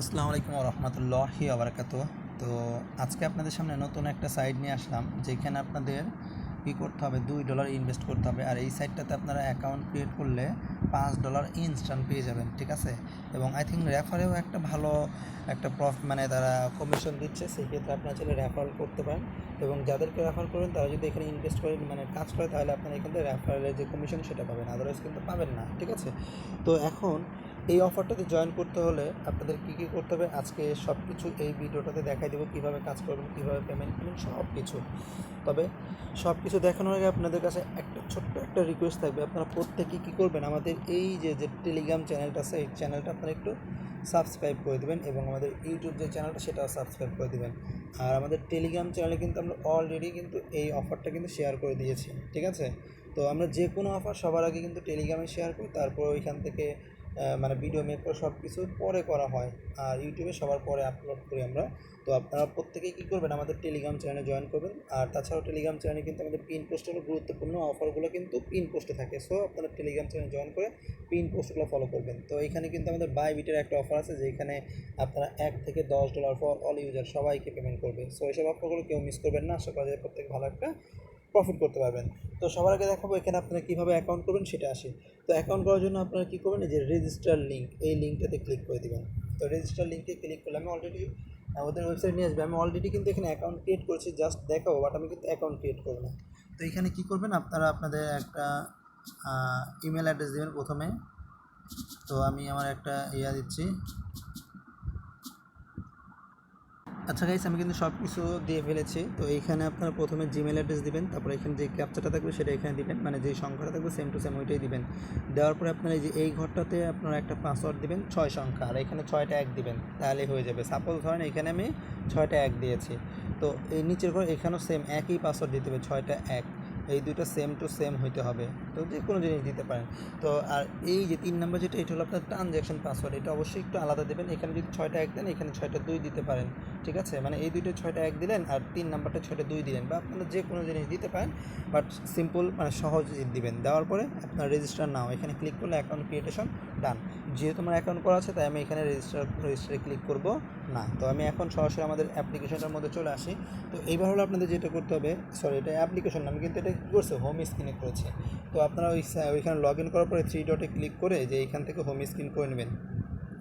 আসসালামু আলাইকুম রহমতুল্লাহি আবরাকাতুহ। তো আজকে আপনাদের সামনে নতুন একটা সাইট নিয়ে আসলাম, যেখানে আপনাদের কী করতে হবে, $2 ইনভেস্ট করতে হবে। আর এই সাইটটাতে আপনারা অ্যাকাউন্ট ক্রিয়েট করলে $5 ইনস্ট্যান্ট পেয়ে যাবেন, ঠিক আছে। এবং আই থিঙ্ক রেফারেও একটা ভালো একটা মানে তারা কমিশন দিচ্ছে, সেই ক্ষেত্রে আপনারা চাইলে রেফারেল করতে পারেন। এবং যাদেরকে রেফার করেন তারা যদি এখানে ইনভেস্ট করে মানে কাজ করে, তাহলে আপনারা এখান থেকে রেফারেলের যে কমিশন সেটা পাবেন, আদারওয়াইজ কিন্তু পাবেন না, ঠিক আছে। তো এখন এই অফারটাতে জয়েন করতে হলে আপনাদের কী কী করতে হবে আজকে সব কিছু এই ভিডিওটাতে দেখাই দেবো, কীভাবে কাজ করবেন, কীভাবে পেমেন্ট করবেন, সব কিছু। তবে সব কিছু দেখানোর আগে আপনাদের কাছে একটা ছোট্ট একটা রিকোয়েস্ট থাকবে, আপনারা প্রত্যেকে কী করবেন, আমাদের এই যে টেলিগ্রাম চ্যানেলটা আছে, এই চ্যানেলটা আপনারা একটু সাবস্ক্রাইব করে দেবেন, এবং আমাদের ইউটিউব যে চ্যানেলটা সেটাও সাবস্ক্রাইব করে দেবেন। আর আমাদের টেলিগ্রাম চ্যানেলে কিন্তু আমরা অলরেডি কিন্তু এই অফারটা কিন্তু শেয়ার করে দিয়েছি, ঠিক আছে। তো আমরা যে কোনো অফার সবার আগে কিন্তু টেলিগ্রামে শেয়ার করি, তারপর ওইখান থেকে মানে ভিডিও মেক করে সব কিছু পরে করা হয়, আর ইউটিউবে সবার পরে আপলোড করি আমরা। তো আপনারা প্রত্যেকেই কী করবেন, আমাদের টেলিগ্রাম চ্যানেলে জয়েন করবেন। আর তাছাড়াও টেলিগ্রাম চ্যানেলে কিন্তু আমাদের পিন পোস্টেরও গুরুত্বপূর্ণ অফারগুলো কিন্তু পিন পোস্টে থাকে, সো আপনারা টেলিগ্রাম চ্যানেল জয়েন করে পিন পোস্টগুলো ফলো করবেন। তো এখানে কিন্তু আমাদের বাই বিটের একটা অফার আছে, যেখানে আপনারা $1 থেকে $10 ফর অল ইউজার সবাইকে পেমেন্ট করবে। সো এইসব অফারগুলো কেউ মিস করবেন না, আশা করা যায় প্রত্যেকে ভালো একটা প্রফিট করতে পারবেন। তো সবার আগে দেখাবো এখানে আপনারা কীভাবে অ্যাকাউন্ট করবেন সেটা আসে। তো অ্যাকাউন্ট করার জন্য আপনারা কী করবেন, এই যে রেজিস্টার লিঙ্ক, এই লিঙ্কটাতে ক্লিক করে দেবেন। তো রেজিস্টার লিঙ্কে ক্লিক করলে আমি অলরেডি ওদের ওয়েবসাইট নিয়ে আসবে। আমি অলরেডি কিন্তু এখানে অ্যাকাউন্ট ক্রিয়েট করেছি, জাস্ট দেখাবো, বাট আমি কিন্তু অ্যাকাউন্ট ক্রিয়েট করবো না। তো এখানে কী করবেন, আপনারা আপনাদের একটা ইমেল অ্যাড্রেস দেবেন প্রথমে। তো আমি আমার একটা দিচ্ছি। আচ্ছা গাইস, আমি কিন্তু সব কিছু দিয়ে ফেলেছি। তো এইখানে আপনারা প্রথমে জিমেল অ্যাড্রেস দিবেন, তারপরে এখানে যে ক্যাপচাটা থাকবে সেটা এখানে দিবেন, মানে যে সংখ্যাটা থাকবে সেম টু সেম ওইটাই দিবেন। দেওয়ার পরে আপনারা এই যে এই ঘরটাতে আপনারা একটা পাসওয়ার্ড দিবেন 6 সংখ্যা, আর এখানে 6টা 1 দিবেন, তাহলেই হয়ে যাবে। সাপোজ ধরেন এখানে আমি 6টা 1 দিয়েছি, তো এই নিচের ঘর এখানেও সেম একই পাসওয়ার্ড দিতে হবে, 6টা 1। এই দুটো সেম টু সেম হইতে হবে, তো যে কোনো জিনিস দিতে পারেন। তো আর এই যে 3 নম্বর যেটা, এটা হলো আপনার ট্রানজ্যাকশন পাসওয়ার্ড, এটা অবশ্যই একটু আলাদা দেবেন। এখানে যদি 6টা 1 দেন, এখানে 6টা 2 দিতে পারেন, ঠিক আছে। মানে এই দুইটা 6টা 1 দিলেন, আর 3 নাম্বারটা 6টা 2 দিলেন, বা আপনারা যে কোনো জিনিস দিতে পারেন, বাট সিম্পল মানে সহজ দিবেন। দেওয়ার পরে আপনার রেজিস্টার নাও এখানে ক্লিক করলে অ্যাকাউন্ট ক্রিয়েটেশন ডান। যেহেতু আমার অ্যাকাউন্ট করা আছে, তাই আমি এখানে রেজিস্টারে ক্লিক করব না। তো আমি এখন সরাসরি আমাদের অ্যাপ্লিকেশনটার মধ্যে চলে আসি। তো এইবার হলো আপনাদের যেটা করতে হবে, সরি এটা অ্যাপ্লিকেশন না, আমি কিন্তু এটা কী করছি, হোম স্ক্রিনে করেছি। তো আপনারা ওইখানে লগ ইন করার পরে 3 ডটে ক্লিক করে যে এইখান থেকে হোম স্ক্রিন করে নেবেন।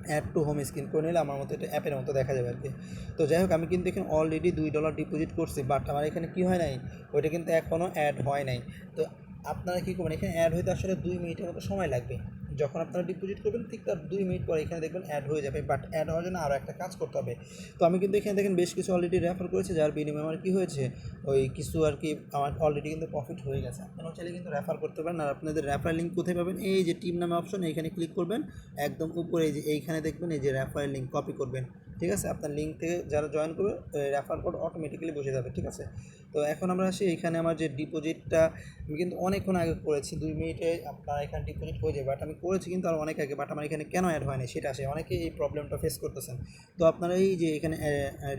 অ্যাড টু হোম স্ক্রিন করে নিলে আমার মতো এটা অ্যাপের মতো দেখা যাবে আর কি। তো যাই হোক, আমি কিন্তু এখানে অলরেডি $2 ডিপোজিট করছি, বাট আমার এখানে কী হয় নাই, ওইটা কিন্তু এখনও অ্যাড হয় নাই। তো আপনারা কী করবেন, এখানে অ্যাড হইতে আসলে 2 মিনিটের মতো সময় লাগবে। যখন আপনারা ডিপোজিট করবেন ঠিক তার 2 মিনিট পরে এখানে দেখবেন অ্যাড হয়ে যাবে, বাট অ্যাড হওয়ার জন্য আরও একটা কাজ করতে হবে। তো আমি কিন্তু এখানে দেখেন বেশ কিছু অলরেডি রেফার করেছি, যার বিনিময়ে আমার কী হয়েছে, ওই কিছু আর কি আমার অলরেডি কিন্তু প্রফিট হয়ে গেছে। আপনারাও চাইলে কিন্তু রেফার করতে পারেন। আর আপনাদের রেফার লিঙ্ক কোথায় পাবেন, এই যে টিম নামে অপশন, এইখানে ক্লিক করবেন, একদম উপরে এই যে এইখানে দেখবেন এই যে রেফার লিঙ্ক কপি করবেন, ঠিক আছে। আপনার লিঙ্ক থেকে যারা জয়েন করবে রেফার কোড অটোমেটিক্যালি বসে যাবে, ঠিক আছে। তো এখন আমরা আসি, এইখানে আমার যে ডিপোজিটটা আমি কিন্তু অনেকক্ষণ আগে করেছি, 2 মিনিটে আপনার এখানে ডিপোজিট হয়ে যাবে, বাট আমি করেছি কিন্তু আর অনেক আগে, বাট আমার এখানে কেন অ্যাড হয় না সেটা আসে, অনেকে এই প্রবলেমটা ফেস করতেছেন। তো আপনারা এই যে এখানে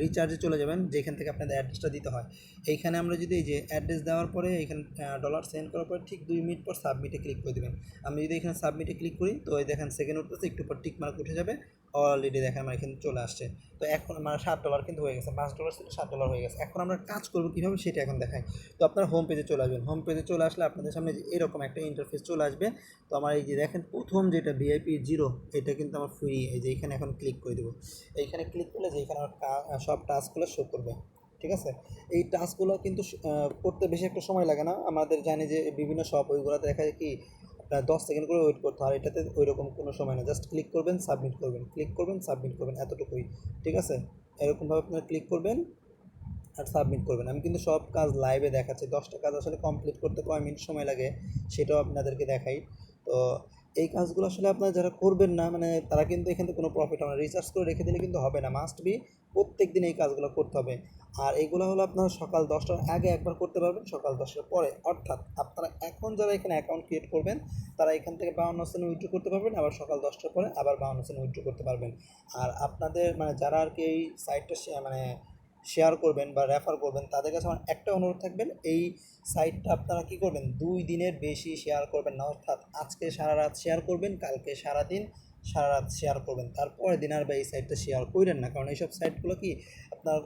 রিচার্জে চলে যাবেন, যেখান থেকে আপনাদের অ্যাড্রেসটা দিতে হয়। এইখানে আমরা যদি এই যে অ্যাড্রেস দেওয়ার পরে এখানে ডলার সেন্ড করার পরে ঠিক 2 মিনিট পর সাবমিটে ক্লিক করে দেবেন। আমি যদি এখানে সাবমিটে ক্লিক করি, তো এই দেখেন সেকেন্ড উঠতেছে, একটু পর টিক মার্ক উঠে যাবে, অলরেডি দেখেন আমার এখানে চলে আসছে। তো এখন আমার $7 কিন্তু হয়ে গেছে, $5 ছিল $7 হয়ে গেছে। এখন আমরা কাজ করবো কীভাবে সেটা এখন দেখাই। তো আপনারা হোম পেজে চলে আসবেন, হোম পেজে চলে আসলে আপনাদের সামনে যে এরকম একটা ইন্টারফেস চলে আসবে। তো আমার এই যে দেখেন প্রথম যেটা ভিআইপি 0, এটা কিন্তু আমার ফ্রি, এই যে এখানে এখন ক্লিক করে দেবো। এইখানে ক্লিক করলে যে এখানে আমার সব টাস্কগুলো শো করবে, ঠিক আছে। এই টাস্কগুলো কিন্তু করতে বেশি একটা সময় লাগে না। আমাদের জানি যে বিভিন্ন শপ ওইগুলোতে দেখা যায় কি 10 সেকেন্ড করে ওয়েট করতে হয়, এটাতে ওই রকম কোনো সময় না, জাস্ট ক্লিক করবেন সাবমিট করবেন, ক্লিক করবেন সাবমিট করবেন, এতটুকুই, ঠিক আছে। এরকমভাবে আপনারা ক্লিক করবেন আর সাবমিট করবেন। আমি কিন্তু সব কাজ লাইভে দেখাচ্ছি, 10টা কাজ আসলে কমপ্লিট করতে কয় মিনিট সময় লাগে সেটাও আপনাদেরকে দেখাই। তো এই কাজগুলো আসলে আপনারা যারা করবেন না, মানে তারা কিন্তু এখান থেকে কোনো প্রফিট হবে না, রিসার্চ করে রেখে দিলে কিন্তু হবে না, মাস্ট বি প্রত্যেক দিন এই কাজগুলো করতে হবে। আর এইগুলো হলো আপনারা সকাল 10টার আগে একবার করতে পারবেন, সকাল 10টার পরে। অর্থাৎ আপনারা এখন যারা এখানে অ্যাকাউন্ট ক্রিয়েট করবেন, তারা এখান থেকে 52 সেন্ট উইথড্র করতে পারবেন, আবার সকাল 10টার পরে আবার 52 সেন্ট উইথড্র করতে পারবেন। আর আপনাদের মানে যারা আর কি এই সাইটটা মানে শেয়ার করবেন বা রেফার করবেন তাদের কাছে আমার একটা অনুরোধ থাকবেন, এই সাইটটা আপনারা কী করবেন 2 দিনের বেশি শেয়ার করবেন না, অর্থাৎ আজকে সারা রাত শেয়ার করবেন, কালকে সারাদিন সারা রাত শেয়ার করবেন, তারপরের দিন আর বা এই সাইটটা শেয়ার করেন না, কারণ এইসব সাইটগুলো কি আপনার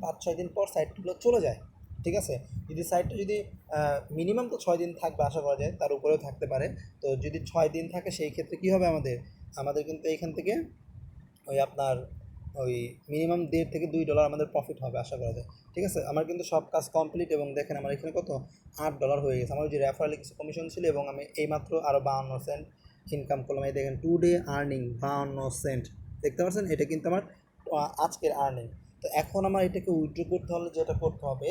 5-6 দিন পর সাইটগুলো চলে যায়। ঠিক আছে, যদি সাইটটা যদি মিনিমাম তো 6 দিন থাকবে আশা করা যায়, তার উপরেও থাকতে পারে। তো যদি 6 দিন থাকে সেই ক্ষেত্রে কী হবে, আমাদের কিন্তু এইখান থেকে ওই আপনার ওই মিনিমাম $1.5 থেকে $2 আমাদের প্রফিট হবে আশা করা যায়। ঠিক আছে, আমার কিন্তু সব কাজ কমপ্লিট এবং দেখেন আমার এখানে কত $8 হয়ে গেছে। আমার যে রেফারেলে কিছু কমিশন ছিল এবং আমি এইমাত্র আরও 52 সেন্ট ইনকাম করলাম। এই দেখেন টুডে আর্নিং 52 সেন্ট, দেখতে পাচ্ছেন, এটা কিন্তু আমার আজকের আর্নিং। তো এখন আমার এটাকে উইথড্র করতে হলে যেটা করতে হবে,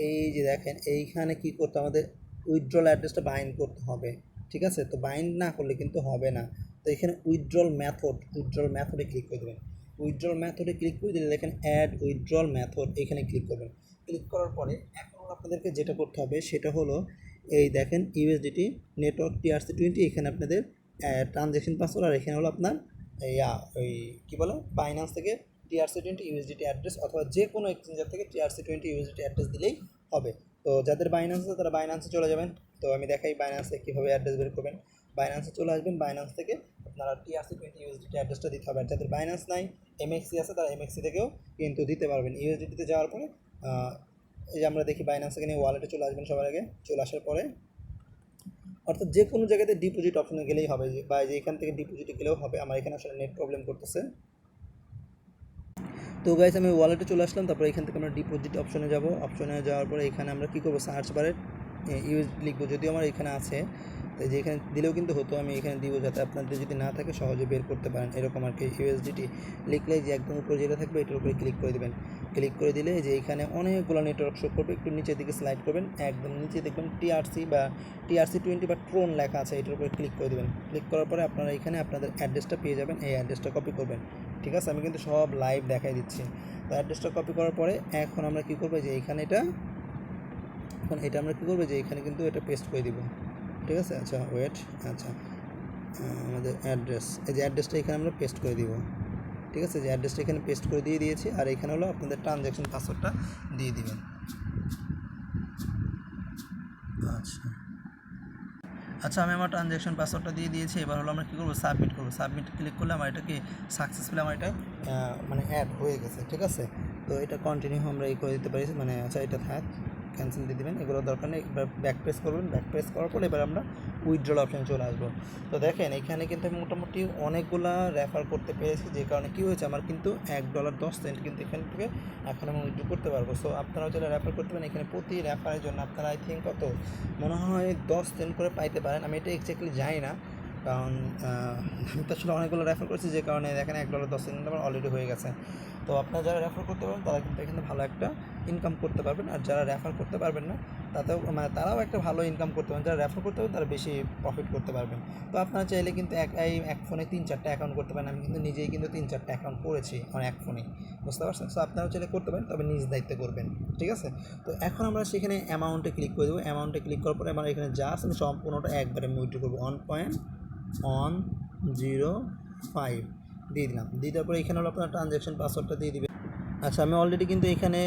এই যে দেখেন এইখানে কি করতে আমাদের উইথড্রল অ্যাড্রেসটা বাইন্ড করতে হবে। ঠিক আছে, তো বাইন্ড না করলে কিন্তু হবে না। তো এখানে উইথড্রল মেথডে ক্লিক করে দেবেন। উইথড্রল মেথডে ক্লিক করে দিলে দেখেন অ্যাড উইথড্রল মেথড, এখানে ক্লিক করবেন। ক্লিক করার পরে এখন আপনাদেরকে যেটা করতে হবে সেটা হলো এই দেখেন ইউএসডিটি নেটওয়ার্ক TRC20, এখানে আপনাদের ট্রানজ্যাকশন পাসওয়ার্ড, আর এখানে হলো আপনার ওই কী বলে বাইন্যান্স থেকে TRC20 ইউএসডিটি অ্যাড্রেস, অথবা যে কোনো এক্সচেঞ্জার থেকে TRC20 ইউএসডিটি অ্যাড্রেস দিলেই হবে। তো যাদের বাইন্যান্স আছে তারা বাইন্যান্সে চলে যাবেন। তো আমি দেখাই বাইন্যান্সে কীভাবে অ্যাড্রেস বের করবেন। বাইন্যান্সে চলে আসবেন, বাইন্যান্স থেকে আপনারা TRC20 ইউএসডিটি অ্যাড্রেসটা দিতে হবে। আর যাদের বাইন্যান্স নাই, MXC আছে, তারা MXC থেকেও কিন্তু দিতে পারবেন। ইউএসডিটিতে যাওয়ার পরে এই যে আমরা দেখি বাইন্যান্স থেকে নিয়ে ওয়ালেটে চলে আসবেন। সবার আগে চলে আসার পরে অর্থাৎ যে কোনো জায়গাতে ডিপোজিট অপশনে গেলেই হবে, বা যে এখান থেকে ডিপোজিটে গেলেও হবে। আমার এখানে আসলে নেট প্রবলেম করতেছে। তো গাইস আমি ওয়ালেটে চলে আসলাম, তারপরে এখান থেকে আমরা ডিপোজিট অপশনে যাব। অপশনে যাওয়ার পরে এখানে আমরা কী করবো, সার্চ বারে ইউএসডি লিখবো, যদিও আমার এখানে আছে, তো যে এখানে দিলেও কিন্তু হতো, আমি এখানে দিব যাতে আপনাদের যদি না থাকে সহজে বের করতে পারেন এরকম আর কি। ইউএসডিটি লিখলে যে একদম উপরে যেটা থাকবে এটার উপরে ক্লিক করে দেবেন। ক্লিক করে দিলে যে এখানে অনেকগুলো নেটওয়ার্ক শো করবে, একটু নিচের দিকে স্লাইড করবেন, একদম নিচে দেখবেন TRC20 বা ট্রোন লেখা আছে, এটার উপরে ক্লিক করে দেবেন। ক্লিক করার পরে আপনারা এখানে আপনাদের অ্যাড্রেসটা পেয়ে যাবেন, এই অ্যাড্রেসটা কপি করবেন। ঠিক আছে, আমি কিন্তু সব লাইভ দেখাই দিচ্ছি। তো অ্যাড্রেসটা কপি করার পরে এখন আমরা কী করবো, যে এখানে এটা আমরা কী করবো, যে এখানে কিন্তু এটা পেস্ট করে দিব। ঠিক আছে, আচ্ছা ওয়েট, আচ্ছা আমাদের অ্যাড্রেস, এই যে অ্যাড্রেসটা এখানে আমরা পেস্ট করে দিব। ঠিক আছে, যে অ্যাড্রেসটা এখানে পেস্ট করে দিয়ে দিয়েছি, আর এখানে হলো আপনাদের ট্রানজ্যাকশন পাসওয়ার্ডটা দিয়ে দিবেন। আচ্ছা আমি আমার ট্রানজ্যাকশন পাসওয়ার্ডটা দিয়ে দিয়েছি। এবার হলো আমরা কী করবো, সাবমিট করবো। সাবমিট ক্লিক করলে আমার এটাকে সাকসেসফুলি আমার এটা মানে অ্যাড হয়ে গেছে। ঠিক আছে, তো এটা কন্টিনিউ আমরা করে দিতে পারি, মানে আচ্ছা এটা থাক, ক্যান্সেল দিয়ে দেবেন, এগুলো দরকার নেই। এবার ব্যাক প্রেস করবেন, ব্যাক প্রেস করার পর এবার আমরা উইথড্রল অপশানে চলে আসবো। তো দেখেন এখানে কিন্তু আমি মোটামুটি অনেকগুলা রেফার করতে পেরেছি, যে কারণে কী হয়েছে, আমার কিন্তু $1.10 কিন্তু এখান থেকে এখন আমি উইথড্র করতে পারবো। সো আপনারাও যারা রেফার করতে পারেন, এখানে প্রতি রেফারের জন্য আপনারা আই থিঙ্ক কত মনে হয় 10 সেন্ট করে পাইতে পারেন। আমি এটা এক্স্যাক্টলি জানি না, কারণ আমি তো আসলে অনেকগুলো রেফার করছি, যে কারণে দেখেন $1.10 আমার অলরেডি হয়ে গেছে। তো আপনারা যারা রেফার করতে পারেন তারা কিন্তু এখানে ভালো একটা ইনকাম করতে পারবেন, আর যারা রেফার করতে পারবেন না তাতেও মানে তারাও একটা ভালো ইনকাম করতে পারবেন। যারা রেফার করতে পারবেন তারা বেশি প্রফিট করতে পারবেন। তো আপনারা চাইলে কিন্তু এক ফোনে 3-4টা অ্যাকাউন্ট করতে পারেন। আমি কিন্তু নিজেই কিন্তু 3-4টা অ্যাকাউন্ট করেছি আমার এক ফোনে, বুঝতে পারছেন। সো আপনারাও চাইলে করতে পারেন, তবে নিজ দায়িত্বে করবেন। ঠিক আছে, তো এখন আমরা সেখানে অ্যামাউন্টে ক্লিক করে দেবো। অ্যামাউন্টে ক্লিক করার পরে আমার এখানে যা আছে আমি সম্পূর্ণটা একবারে আমি উইথড্র করবো। 1.105 দিয়ে দিলাম। দিয়ে দেওয়ার পরে এখানে হলো আপনার ট্রানজ্যাকশন পাসওয়ার্ডটা দিয়ে দিবেন। আচ্ছা আমি অলরেডি কিন্তু এখানে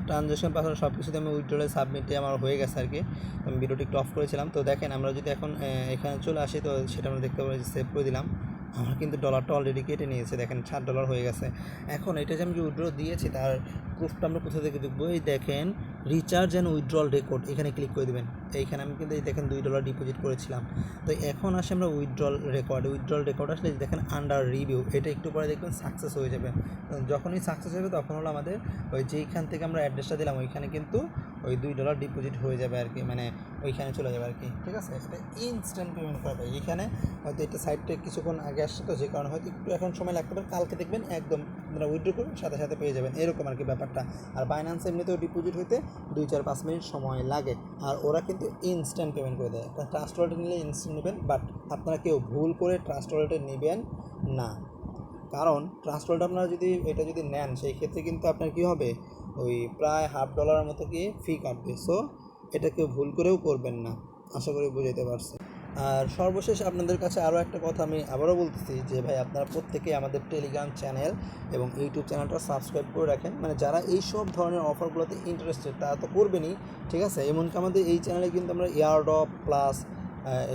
ট্রানজ্যাকশন পাসওয়ার্ড সব কিছুতে আমি উইথড্রলে সাবমিটে আমার হয়ে গেছে আর কি। আমি ভিডিওটি একটু অফ করেছিলাম। তো দেখেন আমরা যদি এখন এখানে চলে আসি, তো সেটা আমরা দেখতে পাবো, সেভ করে দিলাম। আমার কিন্তু ডলারটা অলরেডি কেটে নিয়েছে, দেখেন $60 হয়ে গেছে। এখন এটা যে আমি যে উইথড্র দিয়েছি তার প্রুফটা আমরা কোথা থেকে দেখবো, এই দেখেন রিচার্জ অ্যান্ড উইথড্রল রেকর্ড, এখানে ক্লিক করে দেবেন। এইখানে আমি কিন্তু এই দেখেন $2 ডিপোজিট করেছিলাম। তো এখন আসে আমরা উইথড্রল রেকর্ড আসলে দেখেন আন্ডার রিভিউ, এটা একটু পরে দেখবেন সাকসেস হয়ে যাবে। যখনই সাকসেস হবে তখন হলো আমাদের ওই যেইখান থেকে আমরা অ্যাড্রেসটা দিলাম ওইখানে কিন্তু ওই $2 ডিপোজিট হয়ে যাবে আর কি, মানে ওইখানে চলে যাবে আর কি। ঠিক আছে, এটা ইনস্ট্যান্ট পেমেন্ট করা যায়। এখানে হয়তো এটা সাইটটা কিছুক্ষণ আগে আসছে, তো যে কারণে হয়তো একটু এখন সময় লাগতে পারে, কালকে দেখবেন একদম আপনারা উইথড্র করবেন সাথে সাথে পেয়ে যাবেন, এরকম আর কি ব্যাপারটা। আর বাইন্যান্স এমনিতেও ডিপোজিট হইতে 2-4-5 মিনিট সময় লাগে, আর ওরা কিন্তু ইনস্ট্যান্ট পেমেন্ট করে দেয়। আপনার ট্রাস্ট ওয়ালেটে নিলে ইনস্ট্যান্ট নেবেন, বাট আপনারা কেউ ভুল করে ট্রাস্ট ওয়ালেটে নেবেন না, কারণ ট্রাস্ট ওয়ালেট আপনারা যদি নেন সেই ক্ষেত্রে কিন্তু আপনার কী হবে, ওই প্রায় $50 মতো কি ফি কাটবে। সো এটা কেউ ভুল করেও করবেন না, আশা করি বুঝাইতে পারছি। আর সর্বশেষ আপনাদের কাছে আরও একটা কথা আমি আবারও বলতেছি যে ভাই আপনারা প্রত্যেকেই আমাদের টেলিগ্রাম চ্যানেল এবং ইউটিউব চ্যানেলটা সাবস্ক্রাইব করে রাখেন, মানে যারা এই সব ধরনের অফারগুলোতে ইন্টারেস্টেড তারা তো করবেনই, ঠিক আছে। এমনকি আমাদের এই চ্যানেলে কিন্তু আমরা এয়ারড্রপ প্লাস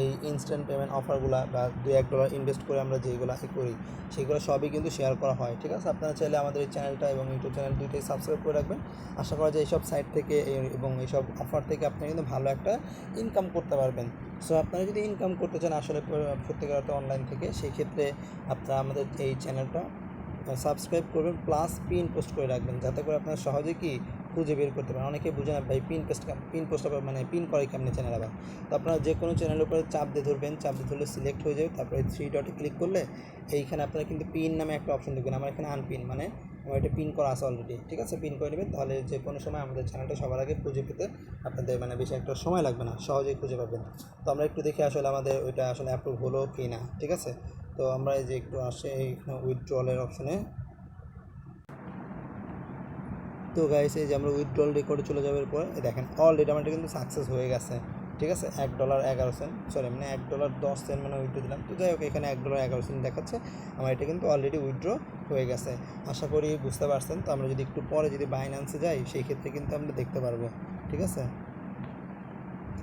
এই ইনস্ট্যান্ট পেমেন্ট অফারগুলো বা $2-1 ইনভেস্ট করে আমরা যেগুলো করি সেগুলো সবই কিন্তু শেয়ার করা হয়, ঠিক আছে। আপনারা চাইলে আমাদের এই চ্যানেলটা এবং ইউটিউব চ্যানেল দুইটাই সাবস্ক্রাইব করে রাখবেন। আশা করা যায় এইসব সাইট থেকে এবং এইসব অফার থেকে আপনারা কিন্তু ভালো একটা ইনকাম করতে পারবেন। সো আপনারা যদি ইনকাম করতে চান আসলে সত্যিকার অর্থে অনলাইন থেকে, সেই ক্ষেত্রে আপনারা আমাদের এই চ্যানেলটা সাবস্ক্রাইব করবেন প্লাস পিন পোস্ট করে রাখবেন, যাতে করে আপনারা সহজে কি খুঁজে বের করতে পারেন। অনেকেই বুঝে না ভাই পিন পোস্ট মানে পিন করে কেমনি চ্যানেল আবার। তো আপনারা যে কোনো চ্যানেলের উপরে চাপ দিয়ে ধরবেন, চাপ দিয়ে ধরলে সিলেক্ট হয়ে যাবে, তারপরে 3 ডটে ক্লিক করলে এইখানে আপনারা কিন্তু পিন নামে একটা অপশন দেখবেন। আমার এখানে আনপিন মানে আমার এটা পিন করা আছে অলরেডি, ঠিক আছে। পিন করে নেবেন, তাহলে যে কোনো সময় আমাদের চ্যানেলটা সবার আগে খুঁজে পেতে আপনাদের মানে বেশি একটা সময় লাগবে না, সহজেই খুঁজে পাবেন। তো আমরা একটু দেখি আসলে আমাদের ওইটা আসলে অ্যাপ্রুভ হলো কি না, ঠিক আছে। তো আমরা এই যে একটু আসে এইখানে উইথড্রলের অপশনে। তো গাইস এই যে আমরা উইথড্রল রেকর্ডে চলে যাওয়ার পর দেখেন অলরেডি আমারটা কিন্তু সাকসেস হয়ে গেছে, ঠিক আছে। $1.11 সরি মানে $1.10 মানে উইথড্র দিলাম। তো যাই হোক এখানে $1.11 দেখাচ্ছে, আমার এটা কিন্তু অলরেডি উইথড্র হয়ে গেছে। আশা করি বুঝতে পারছেন। তো আমরা যদি একটু পরে যদি বাইন্যান্সে যাই সেই ক্ষেত্রে কিন্তু আমরা দেখতে পারবো, ঠিক আছে।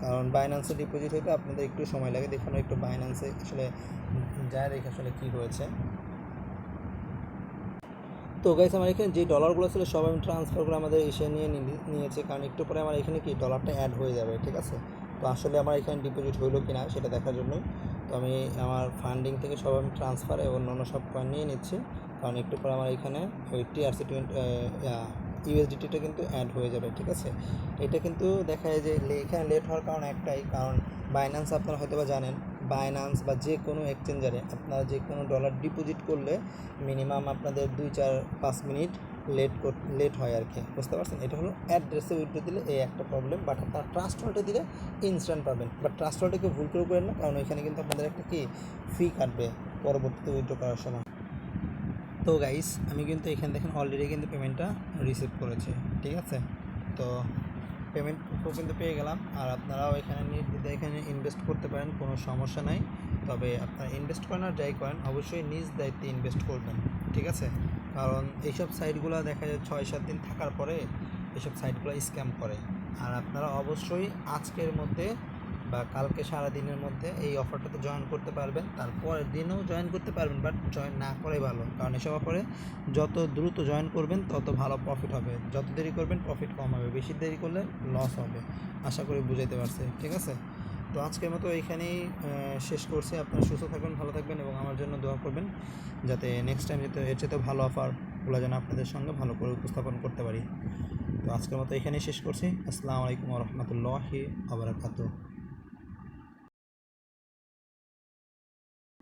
কারণ বাইন্যান্সে ডিপোজিট হইতে আপনাদের একটু সময় লাগে। দেখুন একটু বাইন্যান্সে আসলে যায় দেখে আসলে কী হয়েছে। তো গাইস আমার এখানে যে ডলারগুলো ছিল সব আমি ট্রান্সফার করে আমাদের এসে নিয়েছে, কারণ একটু পরে আমার এখানে কি ডলারটা অ্যাড হয়ে যাবে, ঠিক আছে। তো আসলে আমার এখানে ডিপোজিট হইলো কি না সেটা দেখার জন্যই তো আমি আমার ফান্ডিং থেকে সব আমি ট্রান্সফার এবং অন্য সব কয়েন নিয়ে নিচ্ছি, কারণ একটু পরে আমার এখানে ওই TRC20 ইউএসডিটিটা কিন্তু অ্যাড হয়ে যাবে, ঠিক আছে। এটা কিন্তু দেখা যায় যে এখানে লেট হওয়ার কারণ একটাই, কারণ বাইন্যান্স আপনারা হয়তো বা জানেন, বাইন্যান্স বা যে কোনো এক্সচেঞ্জারে আপনারা যে কোনো ডলার ডিপোজিট করলে মিনিমাম আপনাদের 2-4-5 মিনিট লেট হয় আর কি, বুঝতে পারছেন। এটা হলো অ্যাড্রেসে উইথড্র দিলে এই একটা প্রবলেম, বাট আপনারা ট্রাস্ট ওয়ালেটে দিলে ইনস্ট্যান্ট পাবেন। বাট ট্রাস্ট ওয়ালেটে ভুল করে করেন না, কারণ এখানে কিন্তু আপনাদের একটা কি ফি কাটবে পরবর্তীতে উইথড্র করার সময়। তো গাইস আমি কিন্তু এখানে দেখেন অলরেডি কিন্তু পেমেন্টটা রিসিভ করেছি, ঠিক আছে। তো পেমেন্ট কিন্তু পেয়ে গেলাম। আর আপনারাও এখানে এখানে ইনভেস্ট করতে পারেন, কোনো সমস্যা নাই। তবে আপনারা ইনভেস্ট করেন আর যাই করেন অবশ্যই নিজ দায়িত্বে ইনভেস্ট করবেন, ঠিক আছে। কারণ এইসব সাইটগুলো দেখা যায় 6-7 দিন থাকার পরে এইসব সাইটগুলো স্ক্যাম করে। আর আপনারা অবশ্যই আজকের মধ্যে বা কালকে সারা দিনের মধ্যে এই অফারটাতে জয়েন করতে পারবেন, তারপরের দিনও জয়েন করতে পারবেন, বাট জয়েন না করাই ভালো। কারণ এসব অফারে যত দ্রুত জয়েন করবেন তত ভালো প্রফিট হবে, যত দেরি করবেন প্রফিট কম হবে, বেশি দেরি করলে লস হবে। আশা করি বুঝাইতে পারছি, ঠিক আছে। তো আজকের মতো এইখানেই শেষ করছি। আপনারা সুস্থ থাকবেন, ভালো থাকবেন এবং আমার জন্য দোয়া করবেন, যাতে নেক্সট টাইম যাতে এর চেয়ে ভালো অফারগুলো যেন আপনাদের সঙ্গে ভালো করে উপস্থাপন করতে পারি। তো আজকের মতো এখানেই শেষ করছি। আসসালামু আলাইকুম ওয়া রাহমাতুল্লাহি ওয়া বারাকাতুহু।